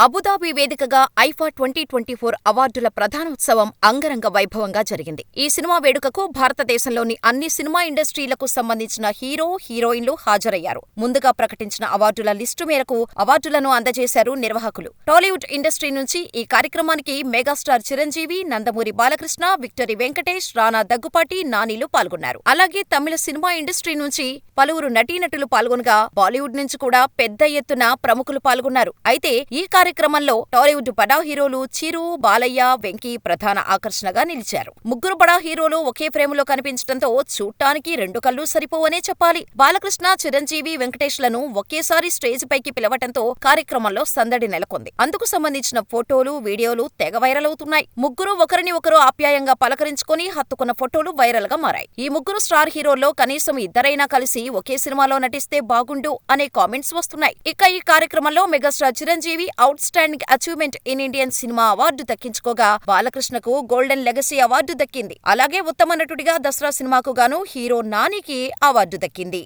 Abu Dhabi వేదికగా ఐఫా 2024 అవార్డుల ప్రధానోత్సవం అంగరంగ వైభవంగా జరిగింది. ఈ సినిమా వేడుకకు భారతదేశంలోని అన్ని సినిమా ఇండస్ట్రీలకు సంబంధించిన హీరో, హీరోయిన్లు హాజరయ్యారు. ముందుగా ప్రకటించిన అవార్డుల లిస్టు మేరకు అవార్డులను అందజేశారు నిర్వాహకులు. టాలీవుడ్ ఇండస్ట్రీ నుంచి ఈ కార్యక్రమానికి మెగాస్టార్ చిరంజీవి, నందమూరి బాలకృష్ణ, విక్టరీ వెంకటేష్, రానా దగ్గుపాటి, నానిలు పాల్గొన్నారు. అలాగే తమిళ సినిమా ఇండస్ట్రీ నుంచి పలువురు నటీనటులు పాల్గొనగా బాలీవుడ్ నుంచి కూడా పెద్ద ఎత్తున ప్రముఖులు పాల్గొన్నారు. అయితే ఈ కార్యక్రమంలో టాలీవుడ్ బడా హీరోలు చిరు, బాలయ్య, వెంకీ ప్రధాన ఆకర్షణగా నిలిచారు. ముగ్గురు బడా హీరోలు ఒకే ఫ్రేములో కనిపించడంతో చూట్టానికి రెండు కళ్ళు సరిపోవనే చెప్పాలి. బాలకృష్ణ, చిరంజీవి, వెంకటేష్లను ఒకేసారి స్టేజ్ పైకి పిలవటంతో కార్యక్రమంలో సందడి నెలకొంది. అందుకు సంబంధించిన ఫోటోలు, వీడియోలు తెగ వైరల్ అవుతున్నాయి. ముగ్గురు ఒకరిని ఒకరు ఆప్యాయంగా పలకరించుకుని హత్తుకున్న ఫోటోలు వైరల్ గా మారాయి. ఈ ముగ్గురు స్టార్ హీరోల్లో కనీసం ఇద్దరైనా కలిసి ఒకే సినిమాలో నటిస్తే బాగుండు అనే కామెంట్స్ వస్తున్నాయి. ఇక ఈ కార్యక్రమంలో megastar Chiranjeevi outstanding achievement in Indian cinema award దక్కించుకోగా, బాలకృష్ణకు గోల్డెన్ లెగసీ అవార్డు దక్కింది. అలాగే ఉత్తమ నటుడిగా దసరా సినిమాకు గాను హీరో నానికి అవార్డు దక్కింది.